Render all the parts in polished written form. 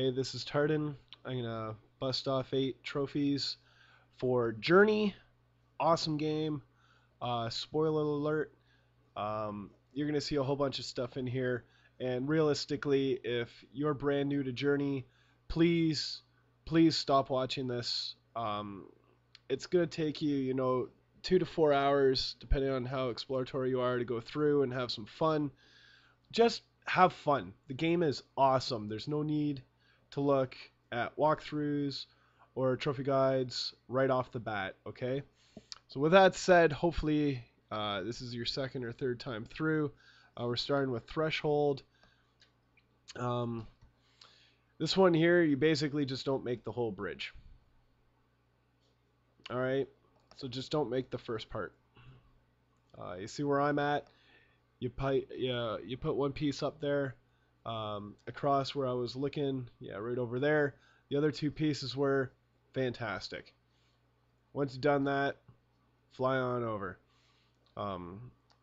Hey, this is Tardun. I'm gonna bust off 8 trophies for Journey. Awesome game. Spoiler alert. You're gonna see a whole bunch of stuff in here. And realistically, if you're brand new to Journey, please, please stop watching this. It's gonna take you, 2 to 4 hours, depending on how exploratory you are, to go through and have some fun. Just have fun. The game is awesome. There's no need to look at walkthroughs or trophy guides right off the bat, okay? So with that said, hopefully this is your second or third time through. We're starting with Threshold. Um, this one here, you basically just don't make the whole bridge. Alright, so just don't make the first part. You see where I'm at? You put one piece up there, across where I was looking, yeah, right over there. The other 2 pieces were fantastic. Once you've done that, fly on over.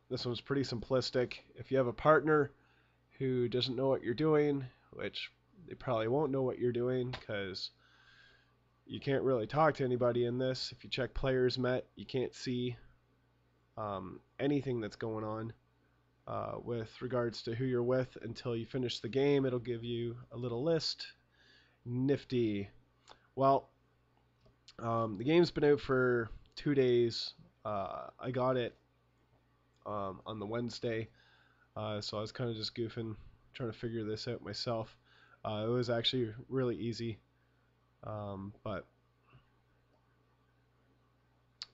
This one's pretty simplistic. If you have a partner who doesn't know what you're doing, which they probably won't know what you're doing because you can't really talk to anybody in this. If you check players met, you can't see anything that's going on with regards to who you're with until you finish the game. It'll give you a little list. Nifty. Well, the game's been out for 2 days. I got it on the Wednesday, so I was kind of just goofing, trying to figure this out myself. It was actually really easy, but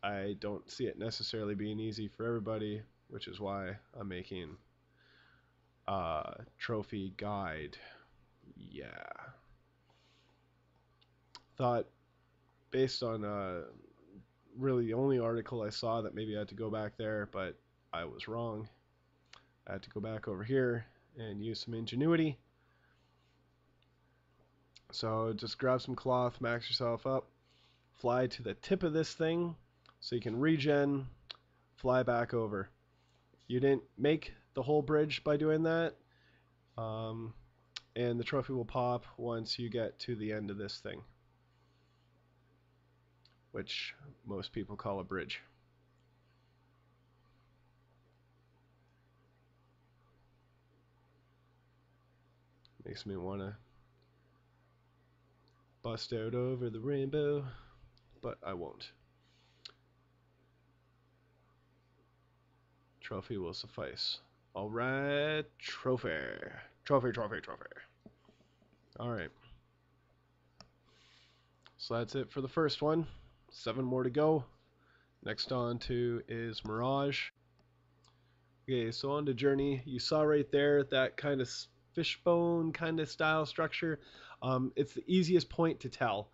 I don't see it necessarily being easy for everybody, which is why I'm making a trophy guide. Yeah. Thought based on really the only article I saw that maybe I had to go back there, but I was wrong. I had to go back over here and use some ingenuity. So just grab some cloth, max yourself up, fly to the tip of this thing so you can regen, fly back over. You didn't make the whole bridge by doing that, and the trophy will pop once you get to the end of this thing, which most people call a bridge. Makes me want to bust out over the rainbow, but I won't. Trophy will suffice. Alright, trophy. Trophy. Alright. So that's it for the first one. 7 more to go. Next on to is Mirage. Okay, so on to Journey. You saw right there that kind of fishbone kind of style structure. It's the easiest point to tell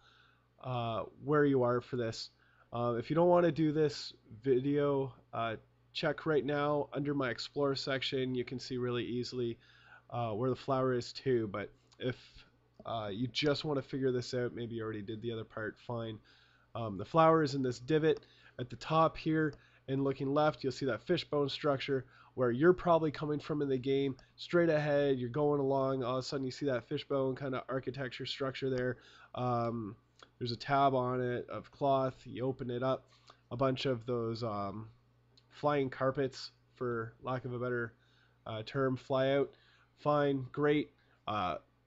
where you are for this. If you don't want to do this video, check right now under my Explore section. You can see really easily where the flower is too. But if you just want to figure this out, maybe you already did the other part, fine. The flower is in this divot at the top here, and looking left, you'll see that fishbone structure where you're probably coming from in the game. Straight ahead, you're going along, all of a sudden you see that fishbone kind of architecture structure there. There's a tab on it of cloth. You open it up, a bunch of those flying carpets, for lack of a better term, fly out. Fine, great.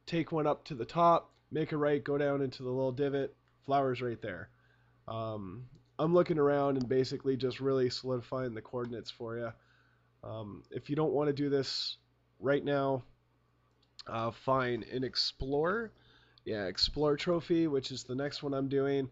Take one up to the top, make a right, go down into the little divot, flower's right there. I'm looking around and basically just really solidifying the coordinates for you. If you don't want to do this right now, fine. In Explore, Explore Trophy, which is the next one I'm doing,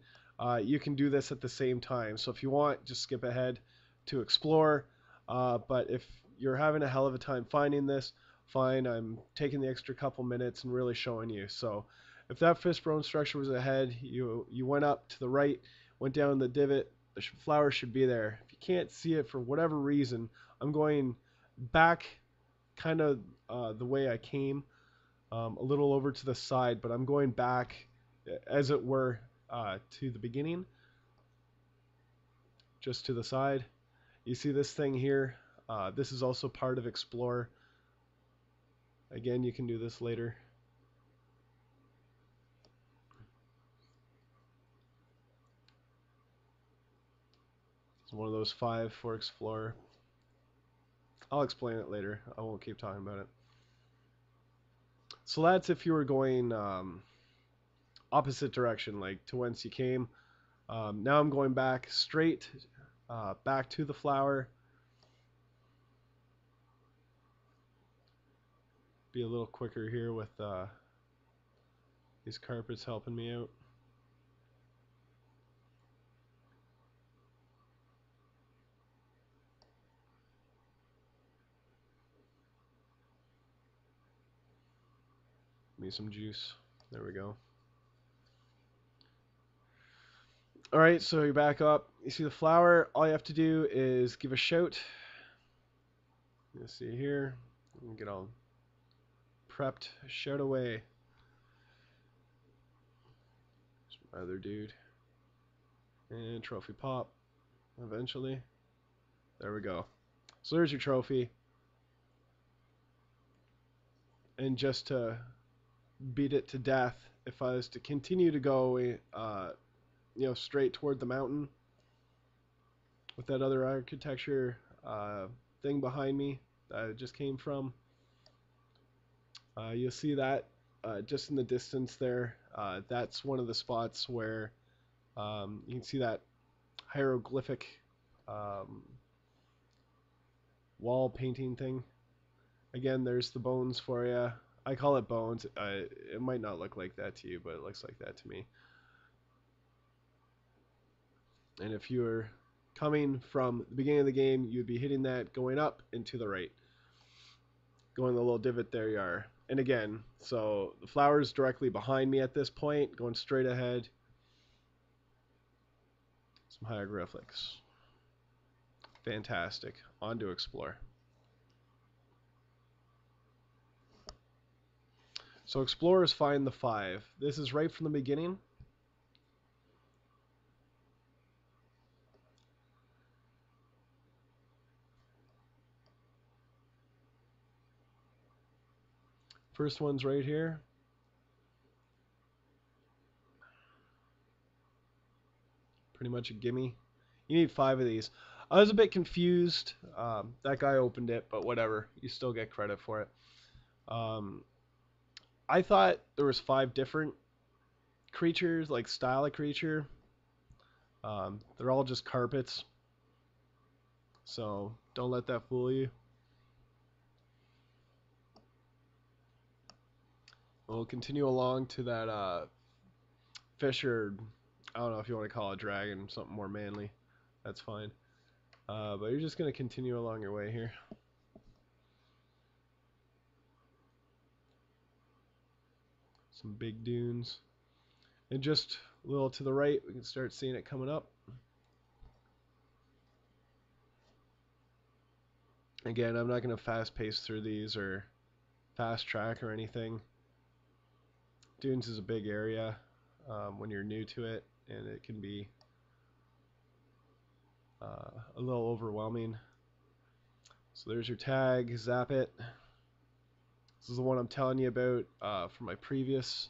you can do this at the same time. So if you want, just skip ahead to Explore. But if you're having a hell of a time finding this, fine. I'm taking the extra couple minutes and really showing you. So if that fishbone structure was ahead, you went up to the right, went down the divot, the flower should be there. If you can't see it for whatever reason, I'm going back kind of the way I came, a little over to the side, but I'm going back, as it were, to the beginning, just to the side. You see this thing here? This is also part of Explore. Again, you can do this later. It's one of those 5 for Explorer. I'll explain it later. I won't keep talking about it. So that's if you were going opposite direction, like to whence you came. Now I'm going back straight, back to the flower. Be a little quicker here with these carpets helping me out. Give me some juice. There we go. Alright, so you back up. You see the flower. All you have to do is give a shout. You see here. Get all prepped. Shout away. Some other dude. And trophy pop. Eventually. There we go. So there's your trophy. And just to beat it to death, if I was to continue to go straight toward the mountain with that other architecture thing behind me that I just came from, you'll see that just in the distance there. That's one of the spots where you can see that hieroglyphic wall painting thing. Again, there's the bones for you. I call it bones. It might not look like that to you, but it looks like that to me. And if you were coming from the beginning of the game, you'd be hitting that going up and to the right. Going the little divot there you are. And again, so the flower's directly behind me at this point, going straight ahead. Some hieroglyphics. Fantastic. On to explore. So explorers find the 5. This is right from the beginning. First one's right here. Pretty much a gimme. You need 5 of these. I was a bit confused. That guy opened it, but whatever. You still get credit for it. I thought there was 5 different creatures, like style of creature. They're all just carpets. So don't let that fool you. We'll continue along to that fish, or I don't know if you want to call it dragon, something more manly. That's fine. But you're just going to continue along your way here. Some big dunes. And just a little to the right, we can start seeing it coming up. Again, I'm not going to fast pace through these or fast track or anything. Dunes is a big area when you're new to it, and it can be a little overwhelming. So there's your tag, zap it. This is the one I'm telling you about from my previous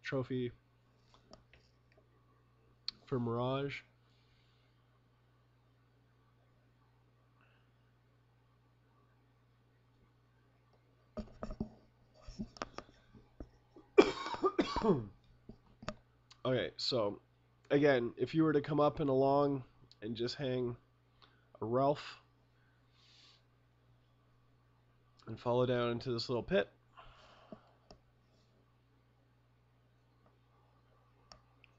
trophy for Mirage. Okay, so again, if you were to come up and along and just hang a Ralph and follow down into this little pit,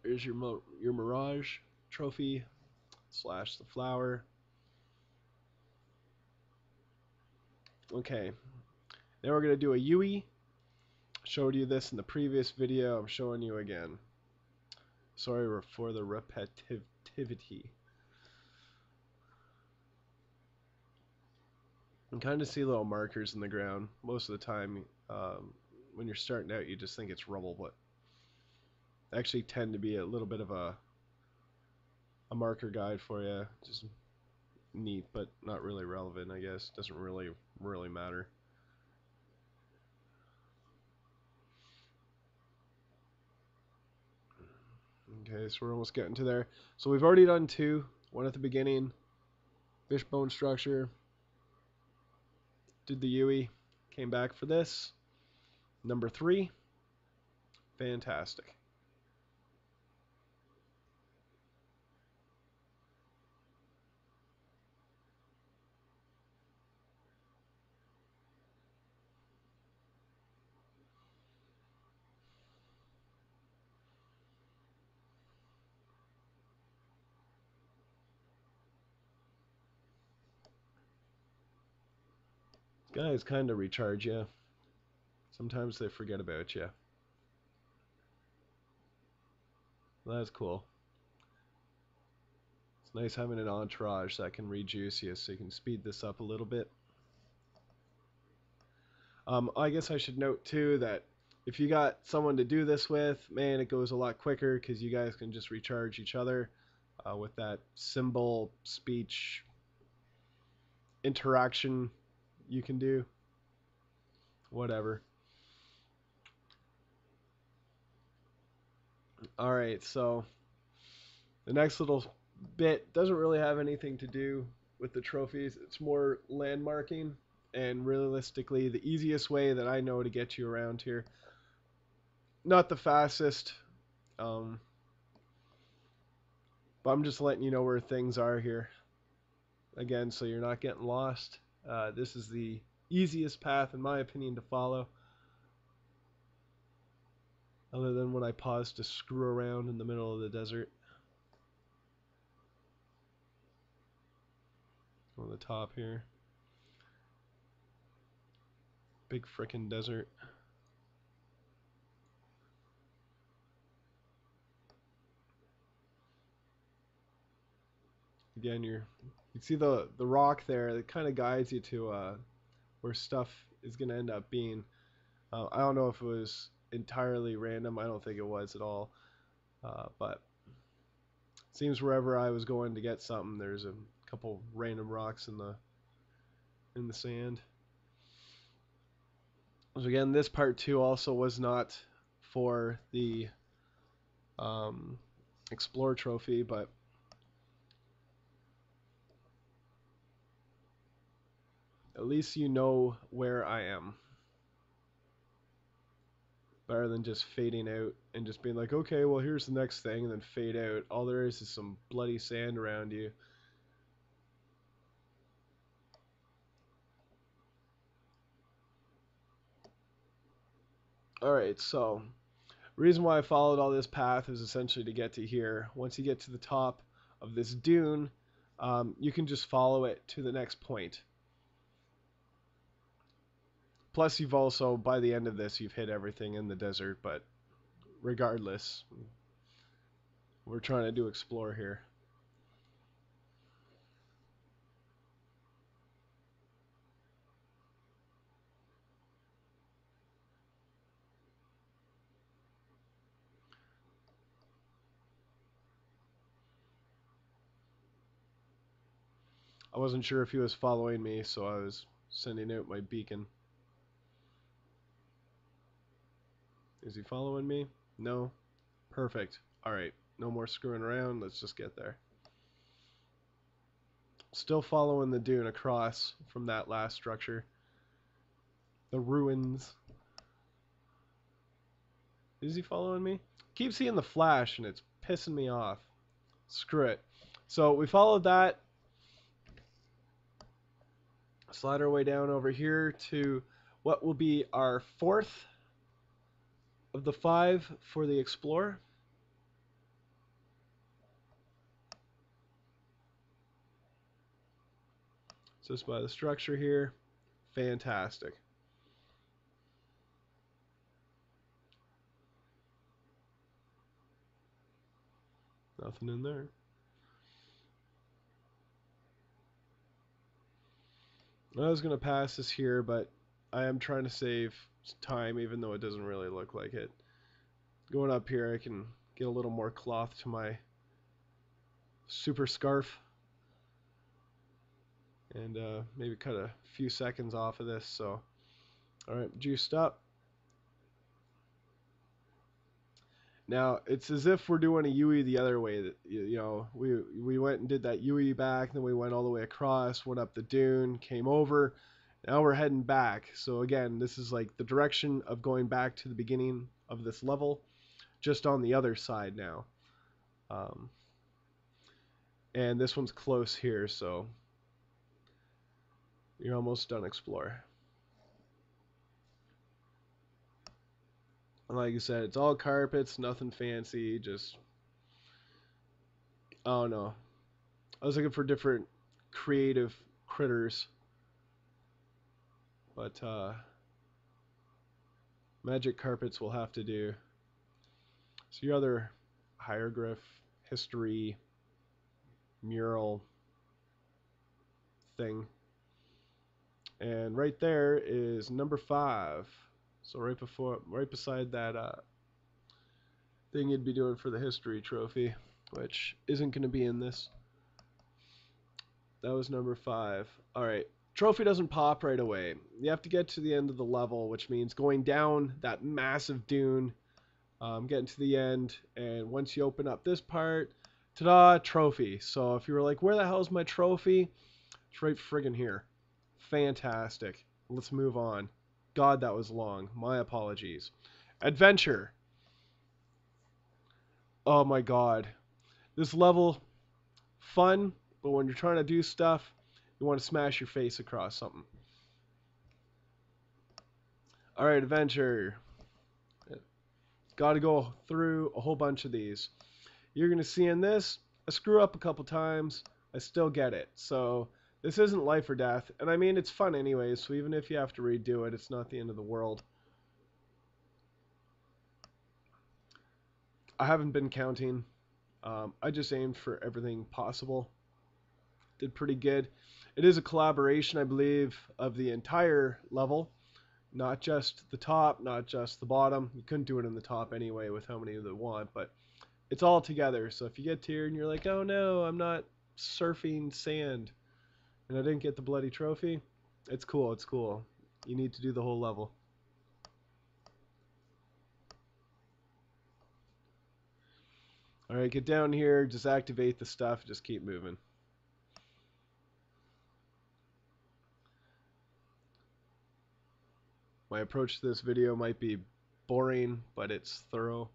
here's your Mirage trophy / the flower. Okay, now we're going to do a Yui. Showed you this in the previous video. I'm showing you again. Sorry for the repetitivity. You can kind of see little markers in the ground. Most of the time, when you're starting out, you just think it's rubble, but actually tend to be a little bit of a marker guide for you. Just neat, but not really relevant, I guess. Doesn't really matter. Okay, so we're almost getting to there. So we've already done 2. One at the beginning, fishbone structure, did the Yui, came back for this. Number 3, fantastic. Guys kind of recharge you. Sometimes they forget about you. That's cool. It's nice having an entourage that can rejuice you, so you can speed this up a little bit. I guess I should note too that if you got someone to do this with, man, it goes a lot quicker because you guys can just recharge each other with that symbol speech interaction you can do. Whatever. Alright, so the next little bit doesn't really have anything to do with the trophies. It's more landmarking, and realistically the easiest way that I know to get you around here. Not the fastest, but I'm just letting you know where things are here. Again, so you're not getting lost. This is the easiest path, in my opinion, to follow. Other than when I pause to screw around in the middle of the desert. On the top here. Big frickin' desert. Again, you see the rock there that kind of guides you to where stuff is going to end up being. I don't know if it was entirely random. I don't think it was at all. But it seems wherever I was going to get something, there's a couple random rocks in the sand. So again, this part 2 also was not for the Explore trophy, but at least you know where I am. Better than just fading out and just being like, okay, well, here's the next thing, and then fade out. All there is some bloody sand around you. Alright, so reason why I followed all this path is essentially to get to here. Once you get to the top of this dune, you can just follow it to the next point. Plus, you've also, by the end of this, you've hit everything in the desert, but regardless, we're trying to do explore here. I wasn't sure if he was following me, so I was sending out my beacon. Is he following me? No? Perfect. Alright, no more screwing around. Let's just get there. Still following the dune across from that last structure. The ruins. Is he following me? Keep seeing the flash and it's pissing me off. Screw it. So we followed that. Slide our way down over here to what will be our 4th of the 5 for the Explorer. Just by the structure here. Fantastic. Nothing in there. I was going to pass this here, but I am trying to save time, even though it doesn't really look like it. Going up here, I can get a little more cloth to my super scarf. And maybe cut a few seconds off of this. So, alright, juiced up. Now it's as if we're doing a UE the other way. That you know, we went and did that UE back, then we went all the way across, went up the dune, came over. Now we're heading back. So again, this is like the direction of going back to the beginning of this level, just on the other side now. Um, and this one's close here, so you're almost done explore. And like I said, it's all carpets, nothing fancy, just, I don't know. I was looking for different creative critters, but magic carpets will have to do. So your other hieroglyph, history, mural thing. And right there is number 5. So right beside that thing you'd be doing for the history trophy, which isn't going to be in this. That was number 5. Alright, trophy doesn't pop right away. You have to get to the end of the level, which means going down that massive dune, getting to the end, and once you open up this part, ta-da, trophy. So if you were like, where the hell's my trophy? It's right friggin' here. Fantastic. Let's move on. God, that was long. My apologies. Adventure. Oh my god. This level, fun, but when you're trying to do stuff, you want to smash your face across something. Alright, adventure. Got to go through a whole bunch of these. You're going to see in this, I screw up a couple times. I still get it. So this isn't life or death. And I mean, it's fun anyway, so even if you have to redo it, it's not the end of the world. I haven't been counting. I just aimed for everything possible. Did pretty good. It is a collaboration, I believe, of the entire level. Not just the top, not just the bottom. You couldn't do it in the top anyway with how many they want, but it's all together. So if you get to here and you're like, oh no, I'm not surfing sand and I didn't get the bloody trophy, it's cool, it's cool. You need to do the whole level. Alright, get down here, just activate the stuff, just keep moving. My approach to this video might be boring, but it's thorough.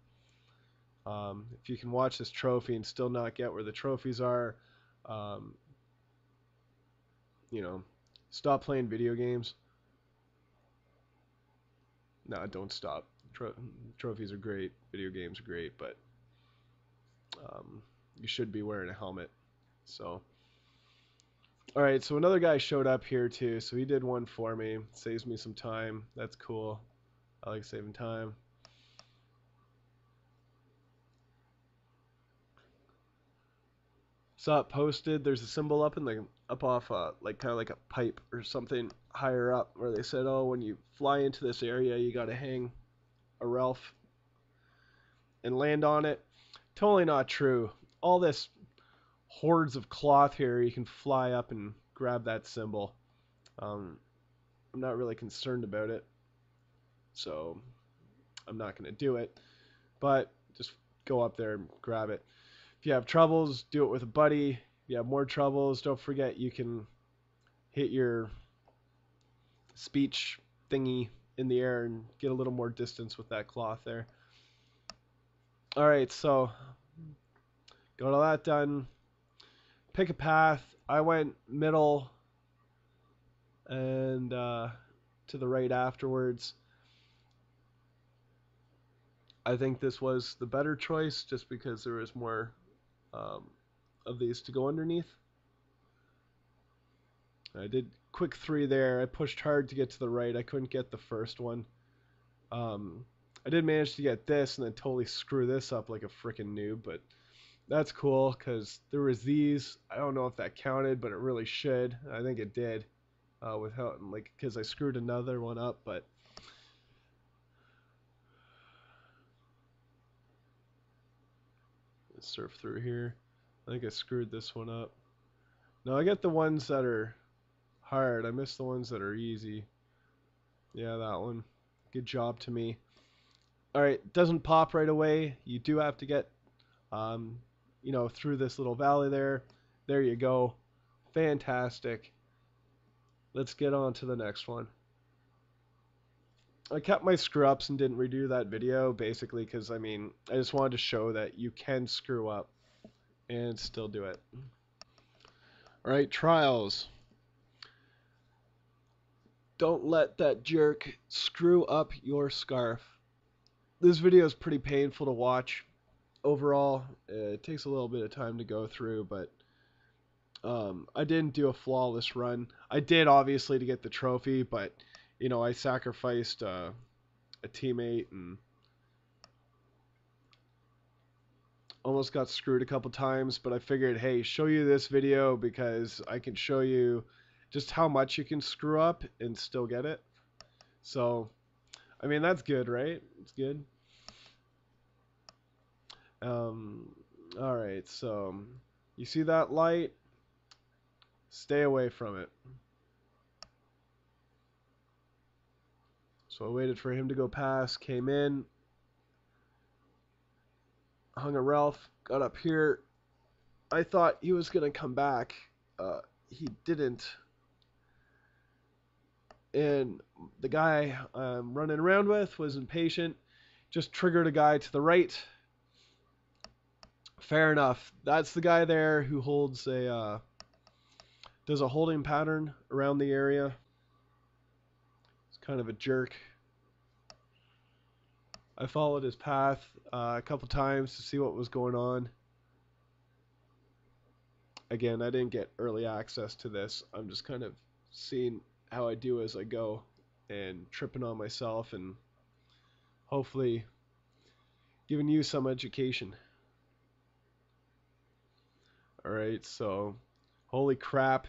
If you can watch this trophy and still not get where the trophies are, you know, stop playing video games. No, don't stop. Trophies are great, video games are great, but you should be wearing a helmet. So, alright, so another guy showed up here too, so he did one for me. Saves me some time. That's cool. I like saving time. Saw it posted. There's a symbol up in the off like kind of like a pipe or something higher up where they said, oh, when you fly into this area, you got to hang a Ralph and land on it. Totally not true. All this hordes of cloth here, you can fly up and grab that symbol. I'm not really concerned about it, so I'm not going to do it, but just go up there and grab it. If you have troubles, do it with a buddy. If you have more troubles, don't forget you can hit your speech thingy in the air and get a little more distance with that cloth there. Alright, so got all that done. Pick a path. I went middle and to the right afterwards. I think this was the better choice just because there was more of these to go underneath. I did quick 3 there. I pushed hard to get to the right. I couldn't get the first one. I did manage to get this and then totally screw this up like a freaking noob, but that's cool because there was these. I don't know if that counted, but it really should. I think it did with how, like, because I screwed another one up, but let's surf through here. I think I screwed this one up. No, I get the ones that are hard. I missed the ones that are easy. Yeah, that one. Good job to me. Alright, doesn't pop right away. You do have to get, through this little valley there. There you go. Fantastic. Let's get on to the next one. I kept my screw ups and didn't redo that video basically because, I just wanted to show that you can screw up and still do it. Alright, trials. Don't let that jerk screw up your scarf. This video is pretty painful to watch. Overall, it takes a little bit of time to go through, but I didn't do a flawless run. I did, obviously, to get the trophy, but, I sacrificed a teammate and almost got screwed a couple times, but I figured, hey, show you this video because I can show you just how much you can screw up and still get it. So, that's good, right? It's good. Alright, so you see that light? Stay away from it. So I waited for him to go past, came in, hung a Ralph, got up here. I thought he was going to come back. He didn't. And the guy I'm running around with was impatient. Just triggered a guy to the right. Fair enough. That's the guy there who holds does a holding pattern around the area. It's kind of a jerk. I followed his path a couple times to see what was going on. Again, I didn't get early access to this. I'm just kind of seeing how I do as I go and tripping on myself and hopefully giving you some education. Alright, so holy crap.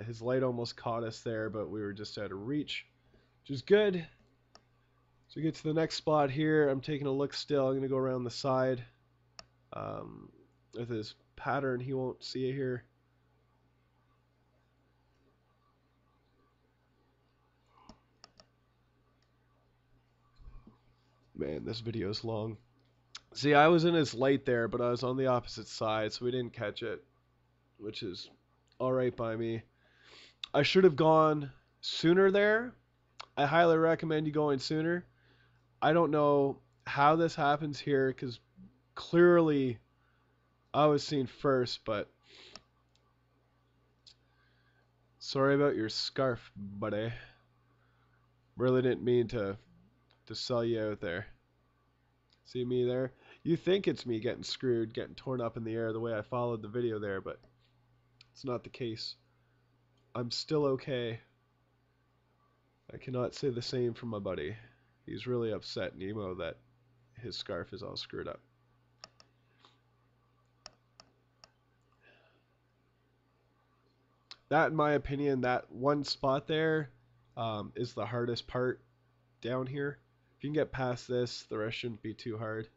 His light almost caught us there, but we were just out of reach, which is good. So we get to the next spot here. I'm taking a look still. I'm going to go around the side. With his pattern, he won't see it here. Man, this video is long. See, I was in his light there, but I was on the opposite side, so we didn't catch it, which is alright by me. I should have gone sooner there. I highly recommend you going sooner. I don't know how this happens here, because clearly I was seen first, but sorry about your scarf, buddy. Really didn't mean to sell you out there. See me there? You think it's me getting screwed, getting torn up in the air the way I followed the video there, but it's not the case. I'm still okay. I cannot say the same for my buddy. He's really upset, Nemo, that his scarf is all screwed up. That, in my opinion, that one spot there is the hardest part down here. If you can get past this, the rest shouldn't be too hard.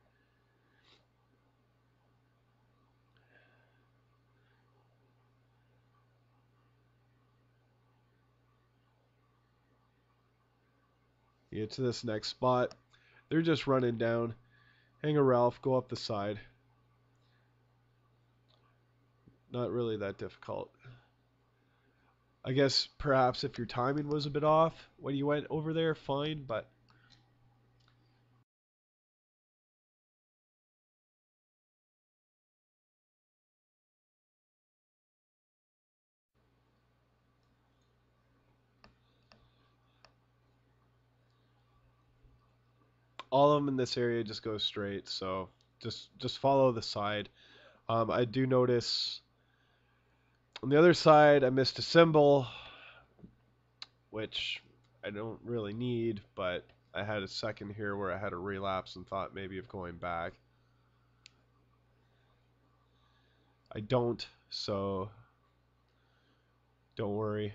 You get to this next spot. They're just running down. Hang a Ralph, go up the side. Not really that difficult. I guess perhaps if your timing was a bit off when you went over there, fine, but all of them in this area just go straight, so just follow the side. I do notice on the other side I missed a symbol, which I don't really need, but I had a second here where I had a relapse and thought maybe of going back. I don't, so don't worry.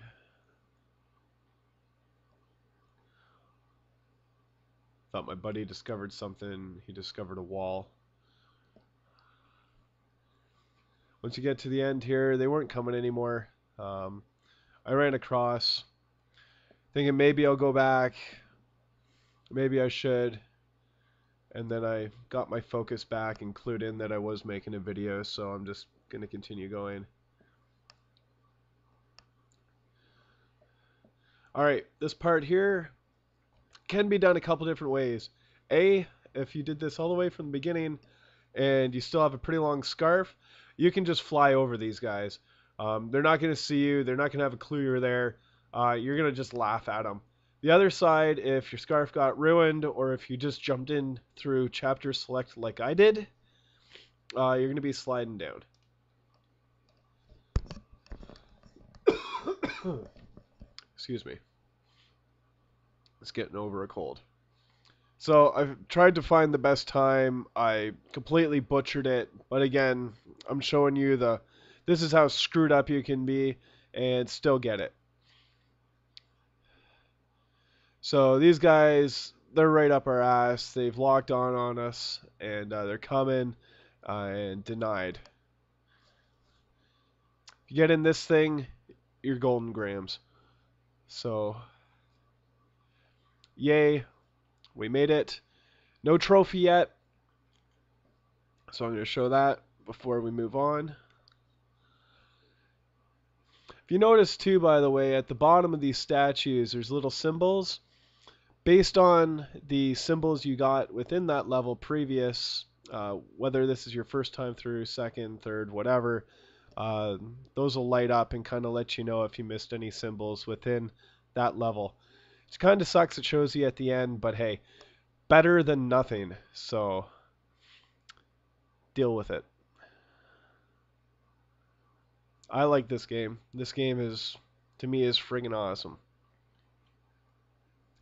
Thought my buddy discovered something. He discovered a wall. Once you get to the end here, they weren't coming anymore. I ran across, thinking maybe I'll go back. Maybe I should. And then I got my focus back and clued in that I was making a video, so I'm just going to continue going. Alright, this part here can be done a couple different ways. A, if you did this all the way from the beginning and you still have a pretty long scarf, you can just fly over these guys. They're not going to see you. They're not going to have a clue you're there. You're going to just laugh at them. The other side, if your scarf got ruined or if you just jumped in through chapter select like I did, you're going to be sliding down. Excuse me. It's getting over a cold. So I've tried to find the best time. I completely butchered it, but again, I'm showing you this is how screwed up you can be and still get it. So these guys, they're right up our ass. They've locked on us, and they're coming and denied. If you get in this thing, you're golden grams. So, yay, we made it. No trophy yet, so I'm going to show that before we move on. If you notice too, by the way, at the bottom of these statues, there's little symbols. Based on the symbols you got within that level previous, whether this is your first time through, second, third, whatever, those will light up and kind of let you know if you missed any symbols within that level. It kind of sucks it shows you at the end, but hey, better than nothing, so deal with it. I like this game. This game is, to me, is friggin' awesome.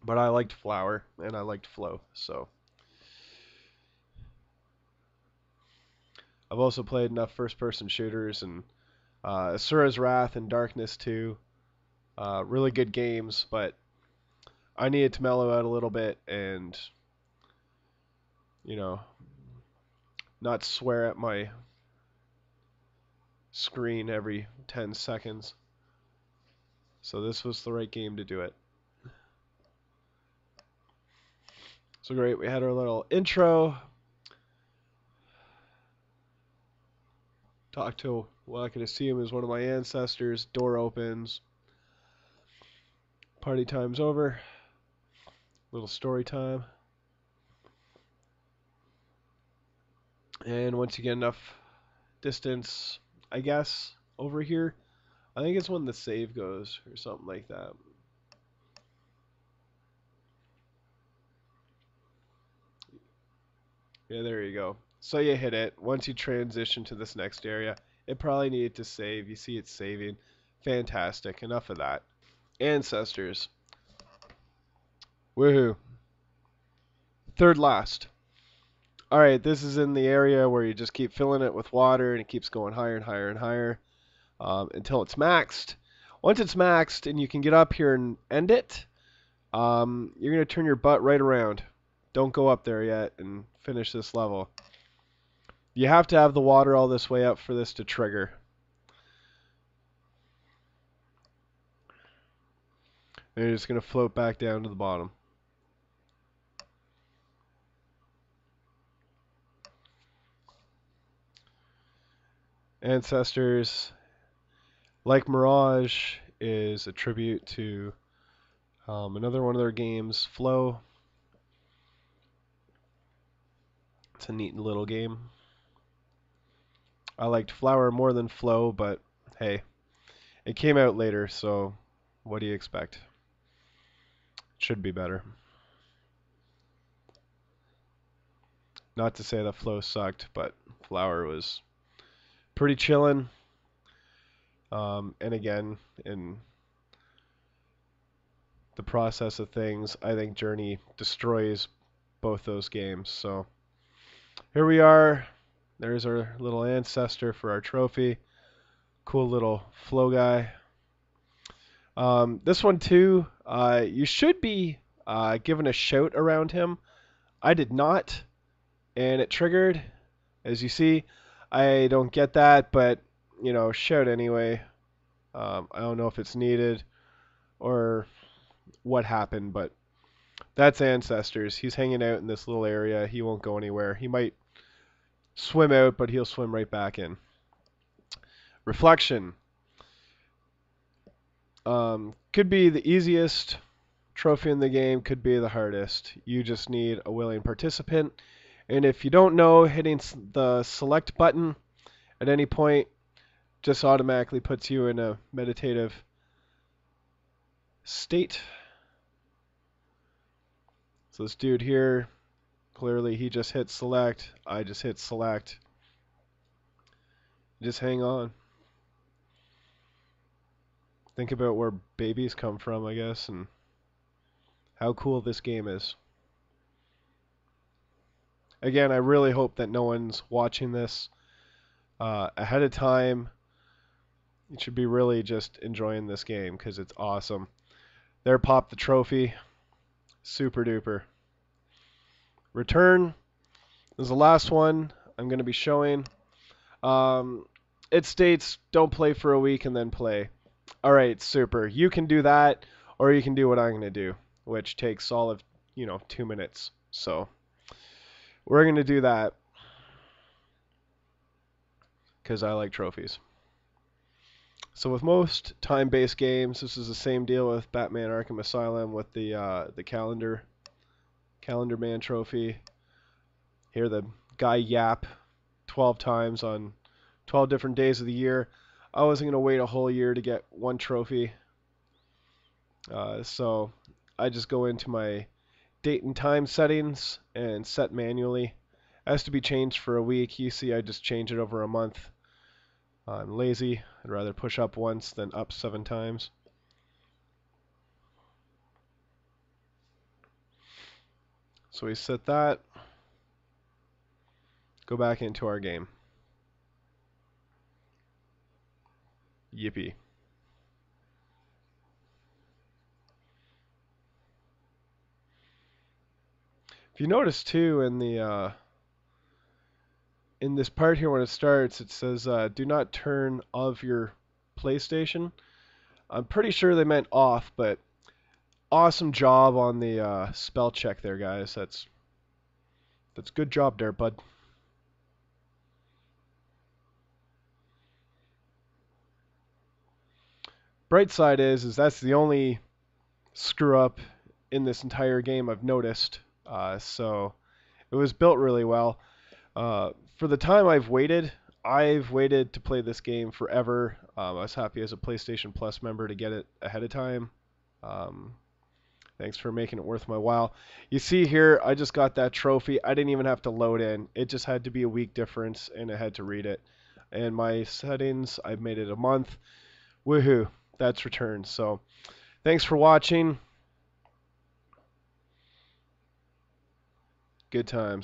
But I liked Flower, and I liked Flow, so. I've also played enough first-person shooters, and Asura's Wrath and Darkness 2. Really good games, but I needed to mellow out a little bit and, you know, not swear at my screen every 10 seconds. So this was the right game to do it. So great, we had our little intro. Talk to what I can assume is one of my ancestors. Door opens. Party time's over. Little story time. And once you get enough distance, I guess, over here, I think it's when the save goes or something like that. Yeah, there you go. So you hit it. Once you transition to this next area, it probably needed to save. You see it saving. Fantastic. Enough of that. Ancestors. Woohoo. Third last. Alright, this is in the area where you just keep filling it with water and it keeps going higher and higher and higher until it's maxed. Once it's maxed and you can get up here and end it, you're going to turn your butt right around. Don't go up there yet and finish this level. You have to have the water all this way up for this to trigger. And you're just going to float back down to the bottom. Ancestors, like Mirage, is a tribute to another one of their games, Flow. It's a neat little game. I liked Flower more than Flow, but hey, it came out later, so what do you expect? It should be better. Not to say that Flow sucked, but Flower was pretty chillin'. And again, in the process of things, I think Journey destroys both those games. So here we are. There's our little ancestor for our trophy. Cool little flow guy. This one too, you should be given a shout around him. I did not, and it triggered. As you see, I don't get that, but you know, shout anyway. I don't know if it's needed or what happened, but That's Ancestors. He's hanging out in this little area. He won't go anywhere. He might swim out, but he'll swim right back in. Reflection. Could be the easiest trophy in the game, could be the hardest. You just need a willing participant. And if you don't know, hitting the select button at any point just automatically puts you in a meditative state. So this dude here, clearly he just hit select. I just hit select. Just hang on. Think about where babies come from, I guess, and how cool this game is. Again, I really hope that no one's watching this ahead of time. You should be really just enjoying this game because it's awesome. There, pop the trophy. Super duper. Return is the last one I'm going to be showing. It states don't play for a week and then play. All right, super. You can do that, or you can do what I'm going to do, which takes all of 2 minutes. So we're going to do that because I like trophies. So with most time-based games, this is the same deal with Batman Arkham Asylum with the calendar man trophy. Here the guy yap 12 times on 12 different days of the year. I wasn't going to wait a whole year to get one trophy. So I just go into my date and time settings and set manually. It has to be changed for a week. You see I just change it over a month. I'm lazy. I'd rather push up once than up 7 times. So we set that. Go back into our game. Yippee. If you notice too in this part here when it starts, it says do not turn off your PlayStation. I'm pretty sure they meant off, but awesome job on the spell check there, guys. That's good job there, bud. Bright side is that's the only screw up in this entire game I've noticed. So it was built really well. For the time I've waited to play this game forever. I was happy as a PlayStation Plus member to get it ahead of time. Thanks for making it worth my while. You see here, I just got that trophy. I didn't even have to load in. It just had to be a week difference, and I had to read it. And my settings, I've made it a month. Woohoo! That's returned. So, thanks for watching. Good times.